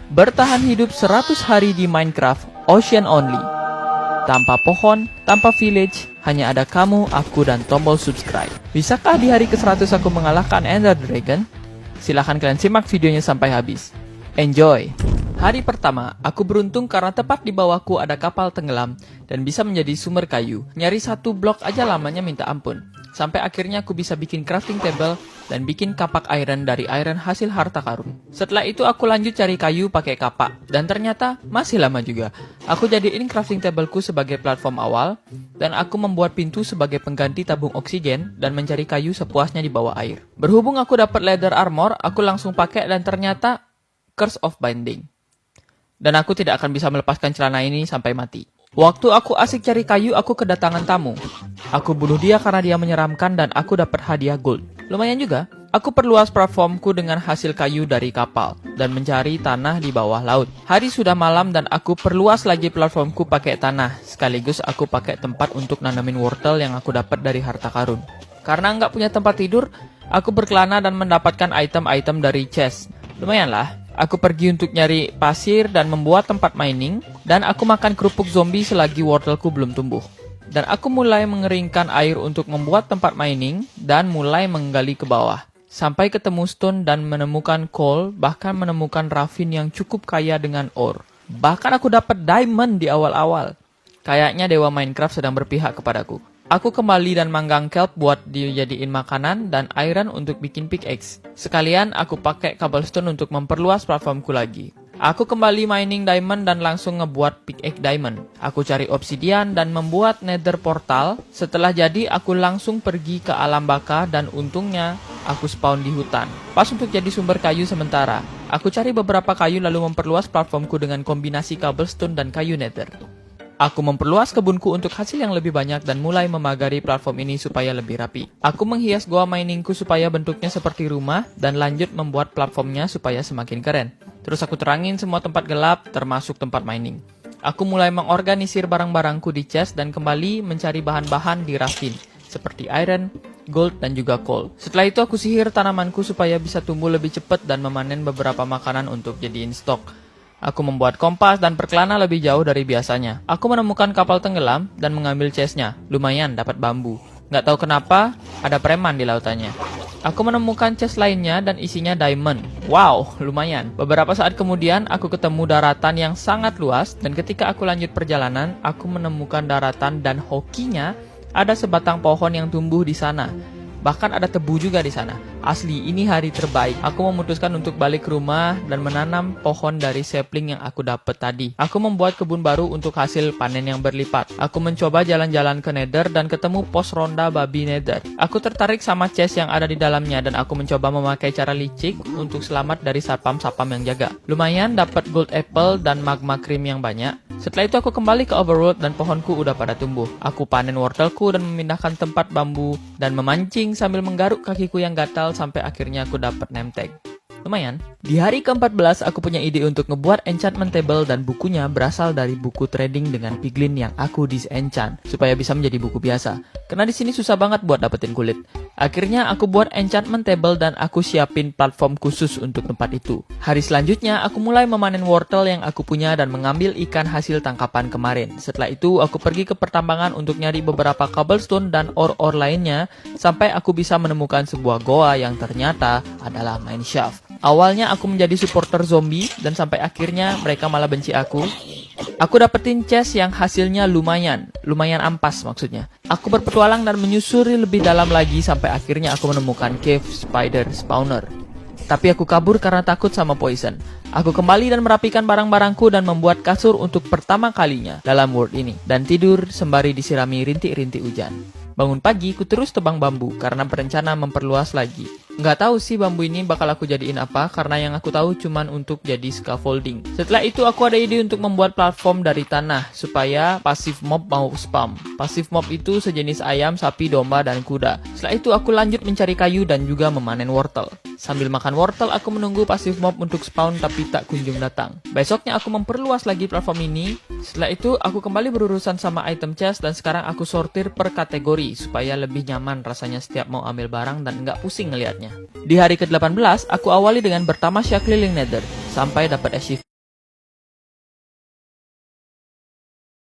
Bertahan hidup 100 hari di Minecraft Ocean Only. Tanpa pohon, tanpa village, hanya ada kamu, aku, dan tombol subscribe. Bisakah di hari ke-100 aku mengalahkan Ender Dragon? Silahkan kalian simak videonya sampai habis. Enjoy! Hari pertama, aku beruntung karena tepat di bawahku ada kapal tenggelam dan bisa menjadi sumber kayu. Nyari satu blok aja lamanya minta ampun. Sampai akhirnya aku bisa bikin crafting table dan bikin kapak iron dari iron hasil harta karun. Setelah itu aku lanjut cari kayu pakai kapak dan ternyata masih lama juga. Aku jadiin crafting tableku sebagai platform awal dan aku membuat pintu sebagai pengganti tabung oksigen dan mencari kayu sepuasnya di bawah air. Berhubung aku dapat leather armor, aku langsung pakai dan ternyata Curse of Binding. Dan aku tidak akan bisa melepaskan celana ini sampai mati. Waktu aku asik cari kayu, aku kedatangan tamu. Aku bunuh dia karena dia menyeramkan dan aku dapat hadiah gold. Lumayan juga. Aku perluas platformku dengan hasil kayu dari kapal dan mencari tanah di bawah laut. Hari sudah malam dan aku perluas lagi platformku pakai tanah. Sekaligus aku pakai tempat untuk nanamin wortel yang aku dapat dari harta karun. Karena nggak punya tempat tidur, aku berkelana dan mendapatkan item-item dari chest. Lumayan lah. Aku pergi untuk nyari pasir dan membuat tempat mining, dan aku makan kerupuk zombie selagi wortelku belum tumbuh. Dan aku mulai mengeringkan air untuk membuat tempat mining, dan mulai menggali ke bawah. Sampai ketemu stone dan menemukan coal, bahkan menemukan ravin yang cukup kaya dengan ore. Bahkan aku dapat diamond di awal-awal. Kayaknya dewa Minecraft sedang berpihak kepadaku. Aku kembali dan manggang kelp buat dijadiin makanan dan iron untuk bikin pickaxe. Sekalian aku pakai cobblestone untuk memperluas platformku lagi. Aku kembali mining diamond dan langsung ngebuat pickaxe diamond. Aku cari obsidian dan membuat nether portal. Setelah jadi aku langsung pergi ke alam baka dan untungnya aku spawn di hutan. Pas untuk jadi sumber kayu sementara. Aku cari beberapa kayu lalu memperluas platformku dengan kombinasi cobblestone dan kayu nether. Aku memperluas kebunku untuk hasil yang lebih banyak dan mulai memagari platform ini supaya lebih rapi. Aku menghias goa miningku supaya bentuknya seperti rumah dan lanjut membuat platformnya supaya semakin keren. Terus aku terangin semua tempat gelap termasuk tempat mining. Aku mulai mengorganisir barang-barangku di chest dan kembali mencari bahan-bahan di ravin seperti iron, gold, dan juga coal. Setelah itu aku sihir tanamanku supaya bisa tumbuh lebih cepat dan memanen beberapa makanan untuk jadiin stok. Aku membuat kompas dan berkelana lebih jauh dari biasanya. Aku menemukan kapal tenggelam dan mengambil chestnya. Lumayan dapat bambu. Nggak tahu kenapa, ada preman di lautannya. Aku menemukan chest lainnya dan isinya diamond. Wow, lumayan. Beberapa saat kemudian, aku ketemu daratan yang sangat luas. Dan ketika aku lanjut perjalanan, aku menemukan daratan dan hokinya ada sebatang pohon yang tumbuh di sana. Bahkan ada tebu juga di sana. Asli, ini hari terbaik. Aku memutuskan untuk balik ke rumah dan menanam pohon dari sapling yang aku dapat tadi. Aku membuat kebun baru untuk hasil panen yang berlipat. Aku mencoba jalan-jalan ke nether dan ketemu pos ronda babi nether. Aku tertarik sama chest yang ada di dalamnya dan aku mencoba memakai cara licik untuk selamat dari satpam-satpam yang jaga. Lumayan dapat gold apple dan magma cream yang banyak. Setelah itu aku kembali ke overworld dan pohonku udah pada tumbuh. Aku panen wortelku dan memindahkan tempat bambu dan memancing sambil menggaruk kakiku yang gatal sampai akhirnya aku dapat name tag. Lumayan. Di hari ke-14 aku punya ide untuk ngebuat enchantment table dan bukunya berasal dari buku trading dengan piglin yang aku disenchant supaya bisa menjadi buku biasa. Karena di sini susah banget buat dapetin kulit. Akhirnya aku buat enchantment table dan aku siapin platform khusus untuk tempat itu. Hari selanjutnya aku mulai memanen wortel yang aku punya dan mengambil ikan hasil tangkapan kemarin. Setelah itu aku pergi ke pertambangan untuk nyari beberapa cobblestone dan ore-ore lainnya sampai aku bisa menemukan sebuah goa yang ternyata adalah mineshaft. Awalnya aku menjadi supporter zombie dan sampai akhirnya mereka malah benci aku. Aku dapetin chest yang hasilnya lumayan ampas maksudnya. Aku berpetualang dan menyusuri lebih dalam lagi sampai akhirnya aku menemukan cave spider spawner. Tapi aku kabur karena takut sama poison. Aku kembali dan merapikan barang-barangku dan membuat kasur untuk pertama kalinya dalam world ini. Dan tidur sembari disirami rintik-rintik hujan. Bangun pagi, ku terus tebang bambu karena berencana memperluas lagi. Nggak tahu sih bambu ini bakal aku jadiin apa karena yang aku tahu cuman untuk jadi scaffolding. Setelah itu aku ada ide untuk membuat platform dari tanah supaya pasif mob mau spam. Pasif mob itu sejenis ayam, sapi, domba, dan kuda. Setelah itu aku lanjut mencari kayu dan juga memanen wortel. Sambil makan wortel aku menunggu pasif mob untuk spawn tapi tak kunjung datang. Besoknya aku memperluas lagi platform ini. Setelah itu aku kembali berurusan sama item chest dan sekarang aku sortir per kategori supaya lebih nyaman rasanya setiap mau ambil barang dan nggak pusing ngelihatnya. Di hari ke-18, aku awali dengan bertamasya keliling nether, sampai dapat achievement.